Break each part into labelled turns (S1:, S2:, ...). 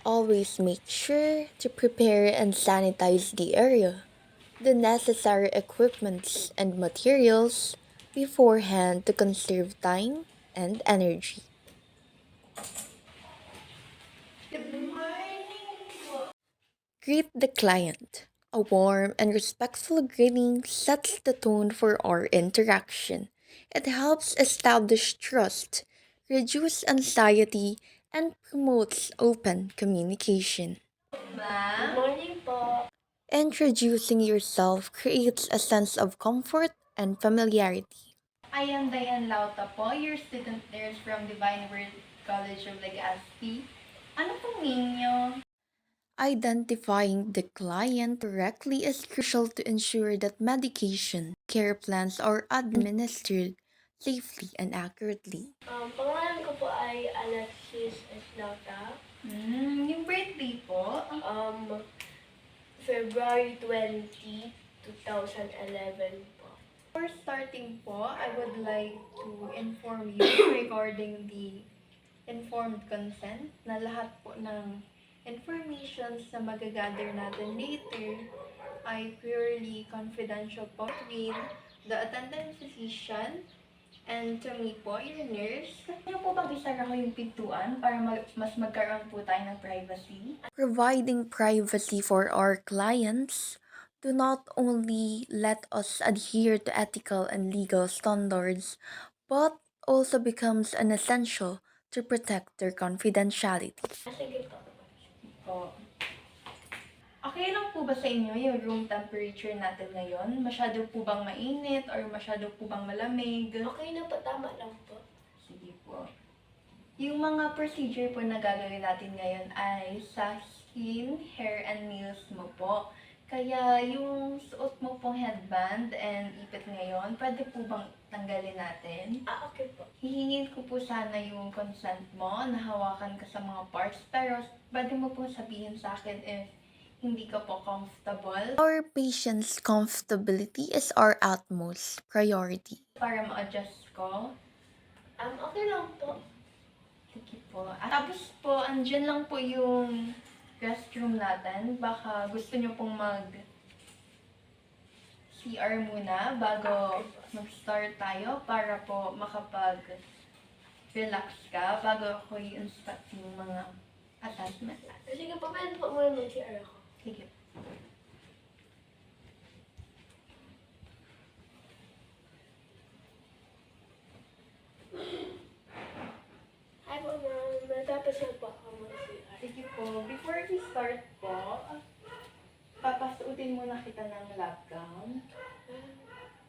S1: Always make sure to prepare and sanitize the area, the necessary equipments and materials beforehand to conserve time and energy. Greet the client. A warm and respectful greeting sets the tone for our interaction. It helps establish trust, reduce anxiety, and promotes open communication.
S2: Good morning po.
S1: Introducing yourself creates a sense of comfort and familiarity.
S2: I am Diane Lauta po, your student nurse from Divine Word College of Legazpi. Ano pong name niyo?
S1: Identifying the client correctly is crucial to ensure that medication care plans are administered safely and accurately.
S3: Pangalan ko po ay Alexis Eslauta.
S2: Yung birthday po?
S3: February 20, 2011 po.
S2: For starting po, I would like to inform you regarding the informed consent na lahat po ng information na magagather natin later ay purely confidential po between the attending physician and to me po, your nurse. Ano po bang isara ko yung pintuan para mas magkaroon po tayo ng privacy?
S1: Providing privacy for our clients do not only let us adhere to ethical and legal standards, but also becomes an essential to protect their confidentiality.
S3: Sige po.
S2: Po. Okay lang po ba sa inyo yung room temperature natin ngayon? Masyado po bang mainit or masyado po bang malamig?
S3: Okay na po, tama lang po.
S2: Sige po. Yung mga procedure po na gagawin natin ngayon ay sa skin, hair, and nails mo po. Kaya yung suot mo pong headband and ipit ngayon, pwede po bang tanggalin natin?
S3: Okay po.
S2: Hihingin ko po sana yung consent mo na hawakan ka sa mga parts, pero pwede mo pong sabihin sa akin if hindi ka po comfortable
S1: Our patients' comfortability is our utmost priority.
S2: para ma-adjust ko.
S3: Okay lang po.
S2: Sige po. At tapos po, andyan lang po yung restroom natin. Baka gusto nyo pong CR muna bago mag-start tayo para po makapag-relax ka bago ako i-inspect yung mga attachment.
S3: Sige po, pwede po muna mag-CR ako.
S2: Sige.
S3: Hi po ma'am, natapos na po ako mag-CR.
S2: Sige po. Before we start po, papasuotin muna kita ng lab gown.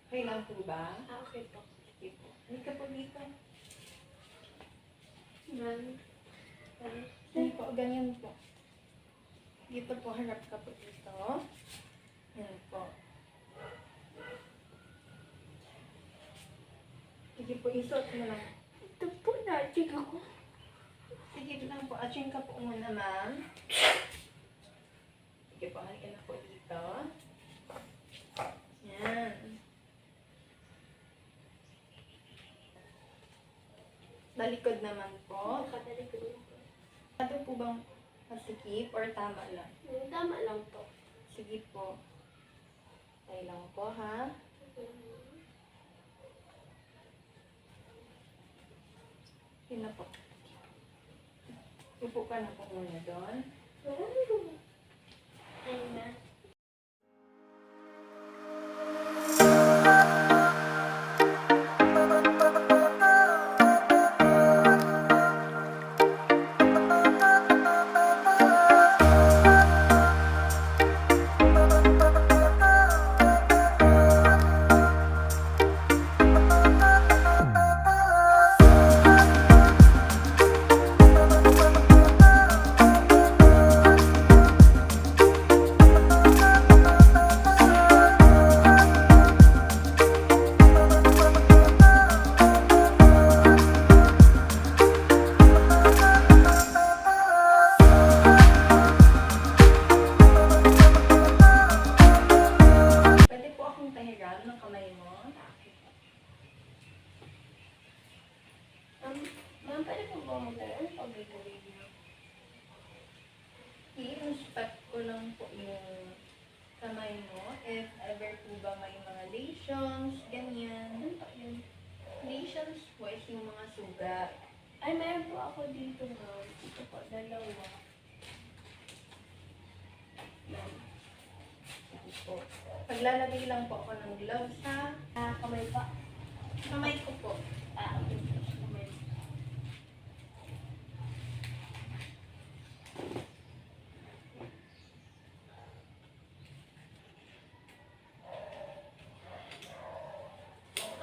S2: Okay lang po ba?
S3: Okay po.
S2: Sige po. Halika po dito.
S3: Ma'am.
S2: Sige po, ganyan po. Dito po, harap ka po dito. Yan po. Sige po, isuot mo lang.
S3: Ito po, na-check ako.
S2: Sige lang po, atching ka po muna, ma'am. Sige po, halika na po dito. Yan. Balikod naman po.
S3: Nakadali ko din po.
S2: Ano po bang masikip or tama lang?
S3: Tama lang po.
S2: Sige po. Tayo lang po, ha? Yun na po. Upo ka na po muna doon.
S3: Ayun na.
S2: lang po yung kamay mo. If ever po ba may mga lesions, ganyan.
S3: Ano pa yun?
S2: Lesions po is yung mga sugat.
S3: Ay, meron po ako dito, ma'am. Ito po, dalawa. Yan.
S2: Po. Paglalagay lang po ako ng gloves ha.
S3: Kamay pa.
S2: Kamay ko po.
S3: Okay po. Kamay.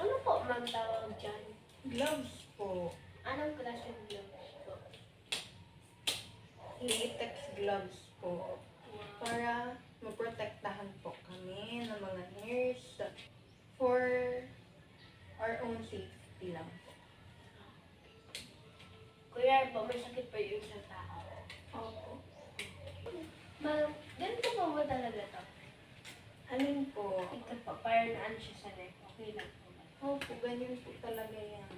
S3: Ano po, ma'am, tawag dyan?
S2: Gloves po.
S3: Anong klaseng gloves po?
S2: Latex gloves po. Para maprotektahan po kami ng mga nurse for our own safety lang po.
S3: Kuya po, may sakit pa yung isang tao.
S2: Opo.
S3: Ma'am, ganito po ba talaga to?
S2: Alin po?
S3: Ito po, parang ano siya sa neck. Okay lang po ba?
S2: Opo, ganyan po talaga yan.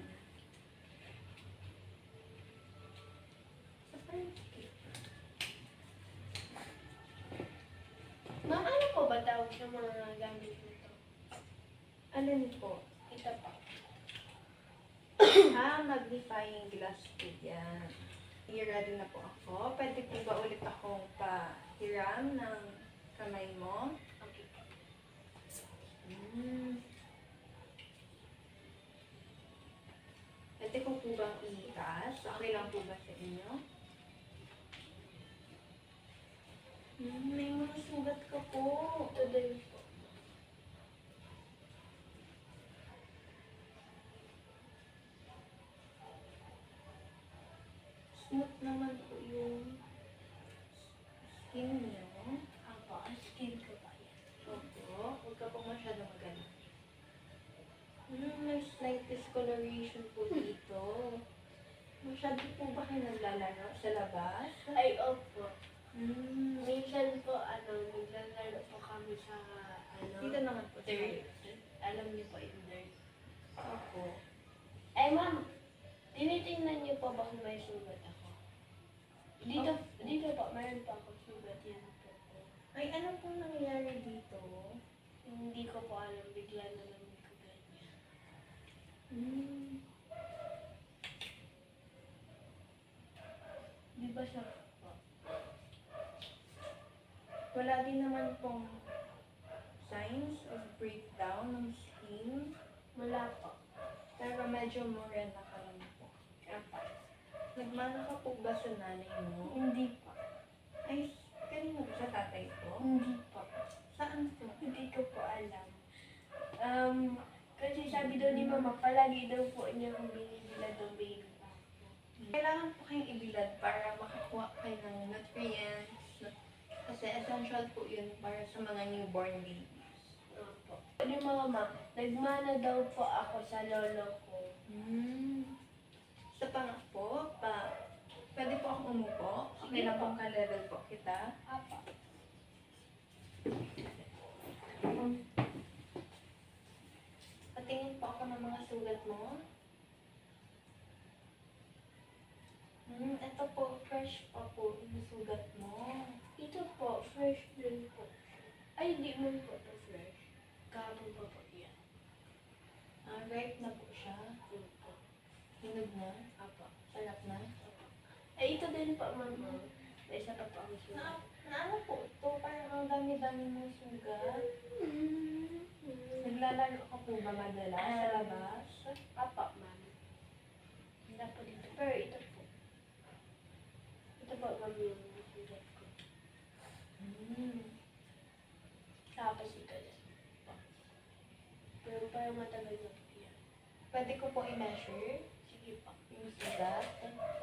S2: Sa parang-
S3: Ma'am, ano po ba tawag sa mga gamit nito?
S2: Alin po?
S3: Ito po.
S2: Magnifying glass po yan. Ready na po ako. Pwede po ba ulit akong pahiram ng kamay mo?
S3: Okay po.
S2: Pwede ko po bang itaas? Okay lang po ba sa inyo? May mga sugat ka po.
S3: Ito din po.
S2: Smooth naman po yung skin niyo.
S3: Ako, ang skin ko pa yan.
S2: Opo. Huwag ka po masyado maganda. May slight discoloration po dito. Masyado po ba kayo naglalaro sa labas?
S3: Ay, opo.
S2: Hmm.
S3: Minsan po, naglalaro po kami sa,
S2: Dito naman po.
S3: dirt. Alam niyo po yung dirt.
S2: Opo.
S3: Ay, ma'am, tinitingnan niyo po ba kung may sugat ako? Dito po, mayroon pa ako sugat yan po.
S2: Ay, ano pong nangyayari dito?
S3: Hindi ko po alam, bigla na lang ko ganyan.
S2: Hmm.
S3: Di ba siya po?
S2: Wala din naman pong signs of breakdown ng skin.
S3: Wala po.
S2: Pero medyo morena ka lang po.
S3: Apa.
S2: Nagmana ka po ba sa nanay mo?
S3: Hindi po.
S2: Ay, kanino ba sa tatay ko?
S3: Hindi po.
S2: Saan po?
S3: Hindi ko po alam. Kasi sabi daw ni mama, palagi daw po niya ang binibila daw baby pa.
S2: Kailangan po kayong ibilad para makakuha kayo ng nutrients. Kasi essential po yun para sa mga newborn babies.
S3: Opo. Ni mama, nagmana daw po ako sa lolo ko.
S2: Sa pa nga po, pwede po akong umupo. Okay lang po ka-level po kita.
S3: Apa.
S2: Patingin po ako ng mga sugat mo. Ito po, fresh pa po yung sugat mo.
S3: Ito po, fresh din po. Ay, di man po ito fresh. Kahapon pa po yan.
S2: Ripe na po siya.
S3: Yun po.
S2: Hinog na.
S3: Apa.
S2: Sarap na.
S3: Ay, ito din po, mama. May isa pa po ang sugat.
S2: Ano po ito? Parang ang dami-dami mong sugat. Naglalaro ka po ba madalas sa labas?
S3: Apa, ma'am. Hindi po dito. Pero ito po. Ito po, ma'am, yung sugat ko. Tapos ito din. Pero parang matagal na po yan.
S2: Pwede ko po i-measure
S3: Sige po.
S2: yung sugat.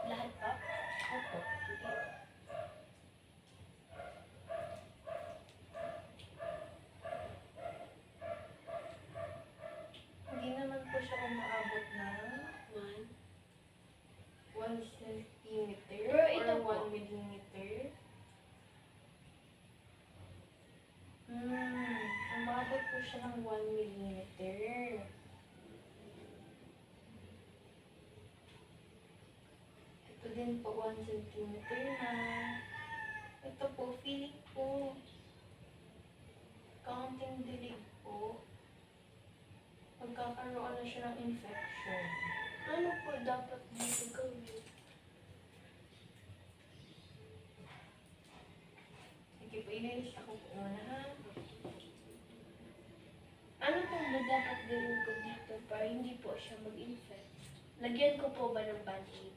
S3: Lahat pa?
S2: Opo.
S3: Sige.
S2: Hindi naman po siya umaabot ng
S3: One.
S2: 1 centimeter
S3: Pero ito
S2: or
S3: po.
S2: 1 millimeter. Umabot po siya ng 1 millimeter. Ito din po 1 centimeter na. Ito po, feeling ko magkakaroon na siya ng infection.
S3: Ano po dapat dito gawin?
S2: Sige po, ilinis ako po muna ha.
S3: Ano po ba dapat gawin ko dito para hindi po siya mag-infect? Lagyan ko po ba ng band-aid?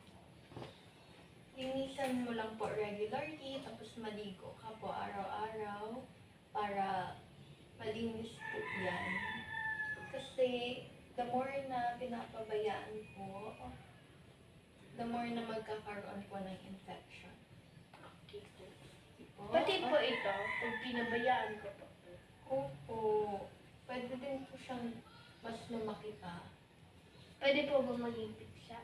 S2: Linisan mo lang po regularly, tapos maligo ka po araw-araw para malinis po yan. Kasi the more na pinapabayaan po, the more na magkakaroon po ng infection.
S3: Okay po.
S2: Po?
S3: Pati po ito, pag pinabayaan ko po.
S2: Opo. Pwede din po siyang mas lumaki pa.
S3: Pwede po ba maging piksa?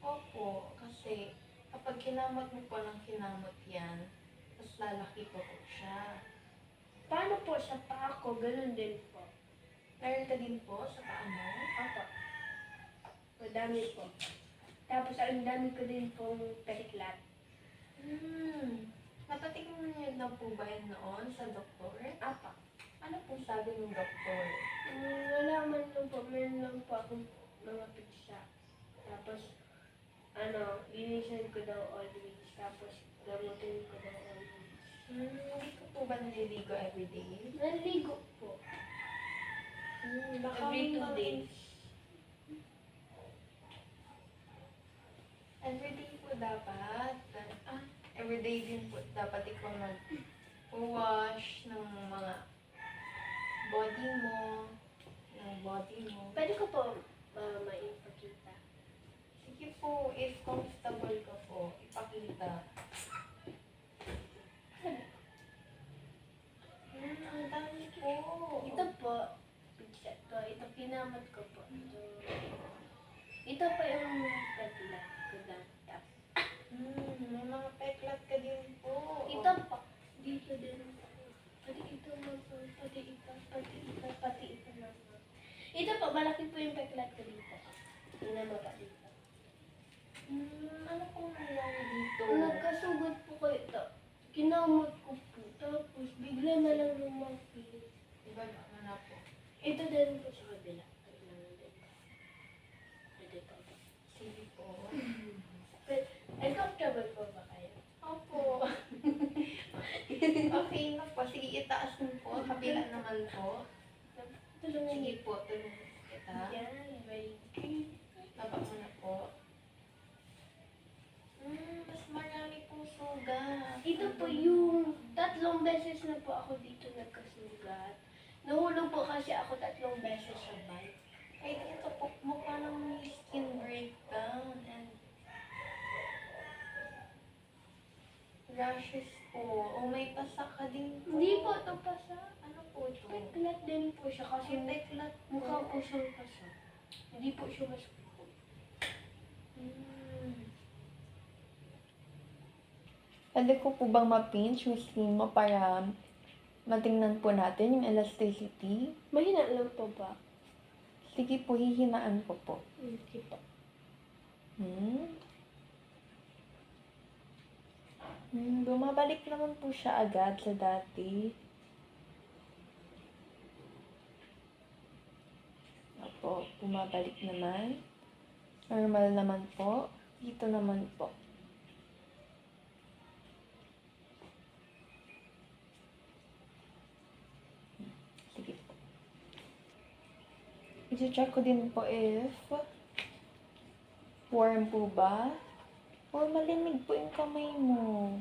S2: Opo, kasi kapag kinamot mo po ng kinamot yan, mas lalaki po siya.
S3: Paano po sa paa ko? Ganun din po.
S2: Meron ka din po sa paa mo?
S3: Opo. Madami po. Tapos ang dami ko din pong periklat.
S2: Napatingin niyo na po ba yun noon sa doktor?
S3: Apa.
S2: Ano po sabi ng doktor?
S3: Wala man lang po. Meron lang po akong mga piksa. Tapos, linisan ko daw always. Tapos, gamutin ko daw always.
S2: Hindi ko po ba naliligo everyday?
S3: Naligo po.
S2: Baka
S3: Every 2
S2: may
S3: days.
S2: Everyday po dapat. Everyday din po dapat ikaw mag-wash ng mga body mo.
S3: Pwede ko po maipakita.
S2: Sige po, if comfortable ka po, ipakita. Ang dami po.
S3: Ito po, piksa to. Ito pinamot ko po. Ito po yung periklat ko dati.
S2: May mga peklat ka din po.
S3: Ito po. Dito din po. Pati ito naman. Ito po, malaki po yung peklat ko dito. Tingnan mo pa dito.
S2: Ano pong nangyari dito?
S3: Nagkasugat po ko ito. Kinamot ko po. Tapos bigla na lang lumaki.
S2: Iba na po.
S3: Ito din po sa kabila. Kailangan din po. Pwede po.
S2: Sige po.
S3: Comfortable po ba kayo?
S2: Opo. Okay na po. Sige, itaas mo po. Kabila naman po.
S3: Tulungan niyo.
S2: Sige po, tulungan kita.
S3: Yan, very good.
S2: Baba mo na po. Mas marami pong sugat.
S3: Ito po yung 3 beses na po ako dito nagkasugat. Nahulog po kasi ako 3 beses sa bike.
S2: Ay, ito po, mukha ng may skin breakdown and rashes po. O may pasak ka din po.
S3: Hindi po ito pasa.
S2: Ano po ito?
S3: Peklat din po siya kasi
S2: Kasi peklat
S3: mukha po siyang pasa. Hindi po siya masukot.
S1: Pwede ko po bang ma-pinch, Miss Lima, para matingnan po natin yung elasticity?
S3: Mahina lang po ba?
S1: Sige po, hihinaan ko po.
S3: Hindi po.
S1: Bumabalik naman po siya agad sa dati. Opo, bumabalik naman. Normal naman po. Dito naman po. Sige po. I-check ko din po if warm po ba? Or malamig po yung kamay mo.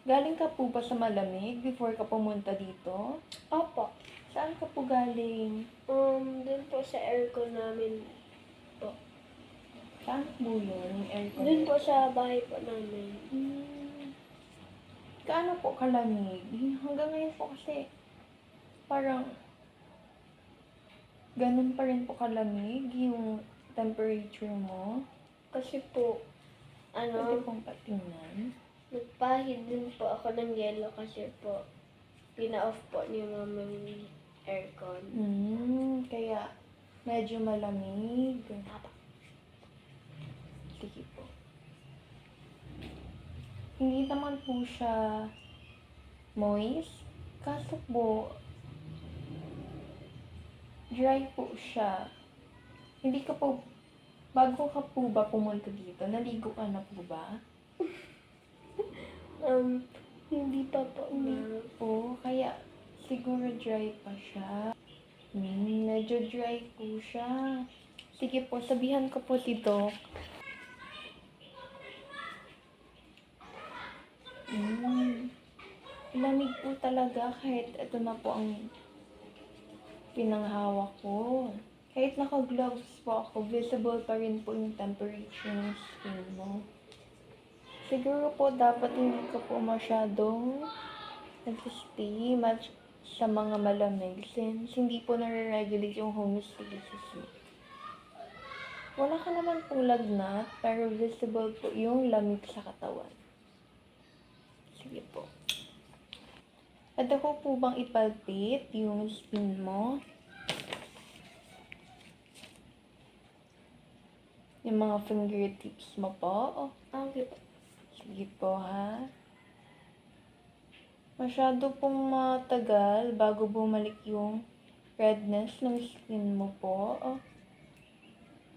S1: Galing ka po ba sa malamig before ka pumunta dito?
S3: Opo.
S1: Saan ka po galing?
S3: Dun po sa aircon namin.
S1: Saan po yun? Yung aircon?
S3: Dun po sa bahay po namin.
S1: Gaano po kalamig? Hanggang ngayon po kasi parang ganun pa rin po kalamig yung temperature mo.
S3: Kasi po,
S1: Pwede pong patingnan.
S3: nagpahid din po ako ng yelo kasi po, pina-off po ni mama yung aircon.
S1: Kaya medyo malamig. Sige po. Hindi naman po siya moist. Kaso po,
S2: dry po siya. Hindi ka po, bago ka po ba pumunta dito, naligo ka na po ba?
S3: Hindi pa po, ma'am.
S2: Po, kaya siguro dry pa siya. Medyo dry po siya. Sige po, sabihan ko po si Doc. Lamig po talaga kahit ito na po ang pinanghawak ko. Kahit naka-gloves po ako, visible pa rin po yung temperature ng skin mo. Siguro po dapat hindi ka po masyadong nag-stay sa mga malamig since hindi po nare-regulate yung homeostasis mo. Wala ka naman pong lagnat pero visible po yung lamig sa katawan. Sige po. Pwede ko po bang ipalpate yung skin mo? Yung mga fingertips mo po?
S3: Okay po.
S2: Sige po, ha? Masyado pong matagal bago bumalik yung redness ng skin mo po.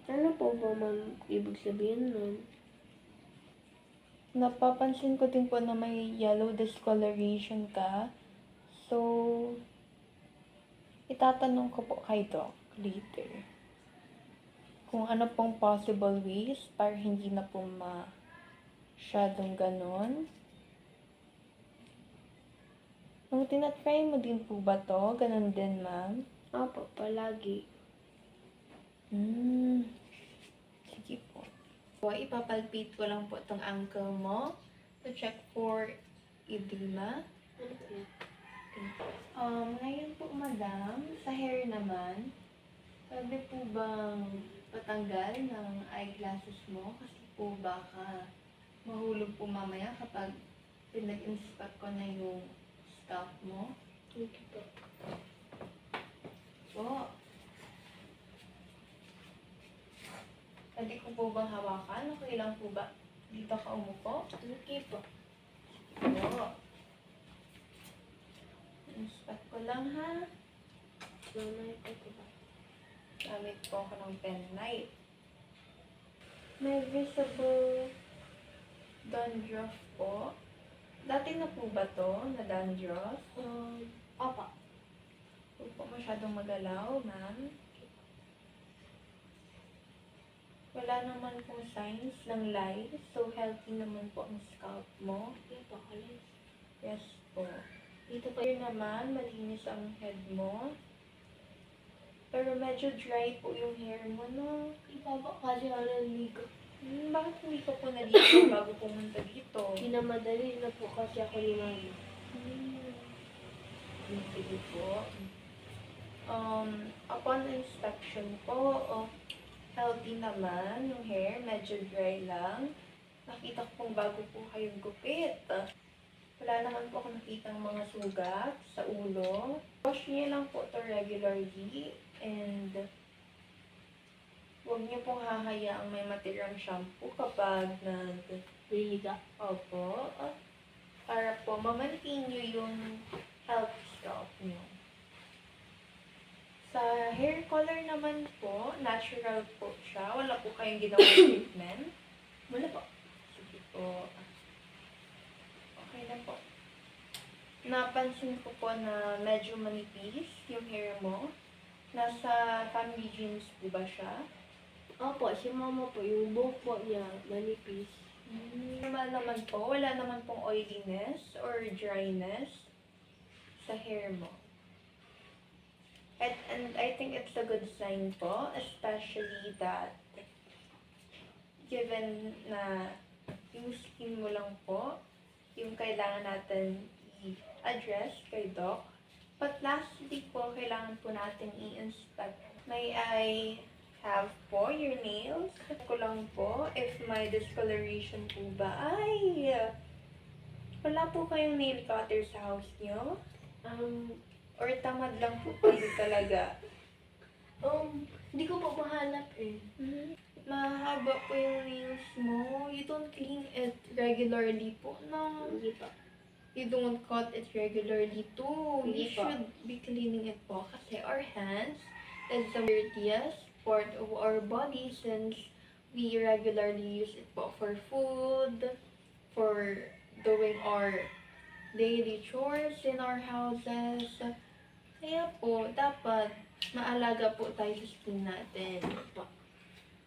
S3: Ano po ba, ma'am, ibig sabihin nun?
S2: Napapansin ko din po na may yellow discoloration ka. So, itatanong ko po kay Doc later kung ano pong possible ways para hindi na po masyadong ganon. Nung tinatry mo din po ba to? Ganon din, ma'am?
S3: Opo, palagi.
S2: Sige po. So, ipapalpate ko lang po itong ankle mo to check for edema. Ngayon po, madam, sa hair naman, pwede po bang patanggal ng eyeglasses mo? Kasi po baka mahulog po mamaya kapag pinag-inspect ko na yung scalp mo.
S3: Thank you po.
S2: Po. Pwede ko po bang hawakan? Okay lang po ba? Dito ka umupo?
S3: Okay po.
S2: Po. Inspect ko lang, ha?
S3: Mamay ko po ba?
S2: Gamit po ako ng penknife. May visible dandruff po. Dati na po ba to na dandruff?
S3: Opo.
S2: Huwag po masyadong magalaw, ma'am. Wala naman po signs ng lice, so healthy naman po ang scalp mo.
S3: Okay po, alis.
S2: Yes po.
S3: Dito po.
S2: Here naman, malinis ang head mo. Pero medyo dry po yung hair mo, no?
S3: Ibaba kasi ako naligo.
S2: Bakit hindi ka po naligo bago pumunta dito?
S3: Pinamadali na po kasi ako ni mama.
S2: Sige po. Upon inspection po, healthy naman yung hair, medyo dry lang. Nakita ko pong bago po kayong gupit. Wala naman po ako nakitang mga sugat sa ulo. Wash niyo lang po ito regularly and huwag niyo pong hahayaang may matirang shampoo kapag
S3: Liga.
S2: Opo. Para po ma-maintain niyo yung healthy scalp niyo. Sa hair color naman po, natural po siya. Wala po kayong ginawang treatment.
S3: Wala po.
S2: Sige po. Okay na po. Napansin ko po na medyo manipis yung hair mo. Nasa family genes po ba siya?
S3: Opo, si mama po, yung buhok po niya, manipis.
S2: Normal naman po. Wala naman pong oiliness or dryness sa hair mo. And I think it's a good sign po, especially that given na yung skin mo lang po, yung kailangan natin i-address kay Doc. But lastly po, kailangan po natin i-inspect. May I have po your nails? Check ko lang po if may discoloration po ba. Ay! Wala po kayong nail cutter sa house niyo? Or tamad lang po kayo talaga?
S3: Hindi ko po mahanap eh.
S2: Mahaba po yung nails mo. You don't clean it regularly po, no?
S3: Hindi po.
S2: You don't cut it regularly too. You
S3: Hindi po.
S2: should be cleaning it po kasi our hands is the dirtiest part of our body since we regularly use it po for food, for doing our daily chores in our houses. Kaya po, dapat maalaga po tayo sa skin natin.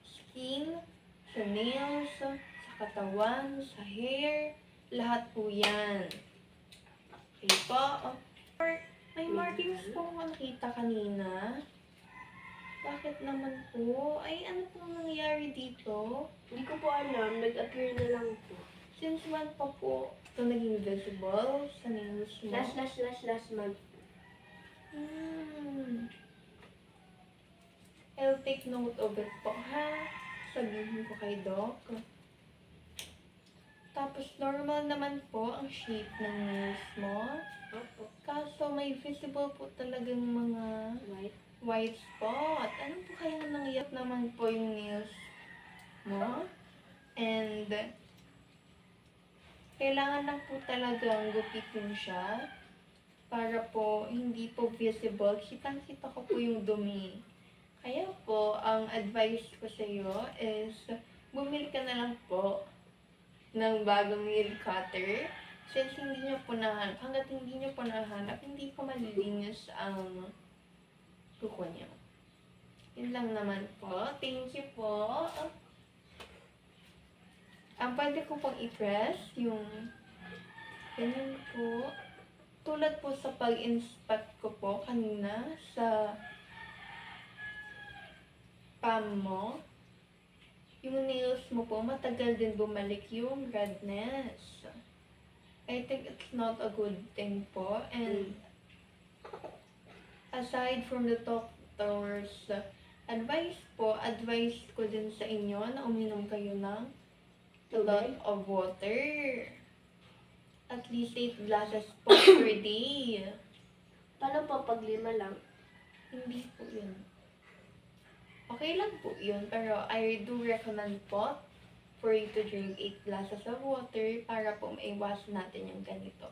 S2: Skin, sa nails, sa katawan, sa hair, lahat po yan. Okay po. May markings po ako nakita kanina. Bakit naman po? Ay, ano po nangyayari dito?
S3: Hindi ko po alam, nag-appear na lang po.
S2: Since when pa po ito naging visible sa nails mo?
S3: Last month.
S2: I'll take note of it po, ha? Sabihin ko kay Doc. Tapos, normal naman po ang shape ng nails mo.
S3: Opo.
S2: Kaso, may visible po talagang mga
S3: Right?
S2: white spot. Ano po kaya nangyayat naman po yung nails mo? And, kailangan lang po talagang gupitin siya para po hindi po visible. Kitang-kita ko po yung dumi. Kaya po, ang advice ko sa iyo is bumili ka na lang po ng bagong nail cutter. Since hindi nyo po nahanap, hanggat hindi nyo po nahanap, hindi po malilinis ang kuko niyo. Yun lang naman po. Thank you po. Ang pwede ko pong i-press yung ganyan po. Tulad po sa pag-inspect ko po kanina sa palm mo, yung nails mo po, matagal din bumalik yung redness. I think it's not a good thing po. And aside from the doctor's advice po, advice ko din sa inyo na uminom kayo ng a lot of water. At least 8 glasses po per day.
S3: Paano po pag 5 lang?
S2: Hindi po yun. Okay lang po yun, pero I do recommend po for you to drink 8 glasses of water para po maiwasan natin yung ganito.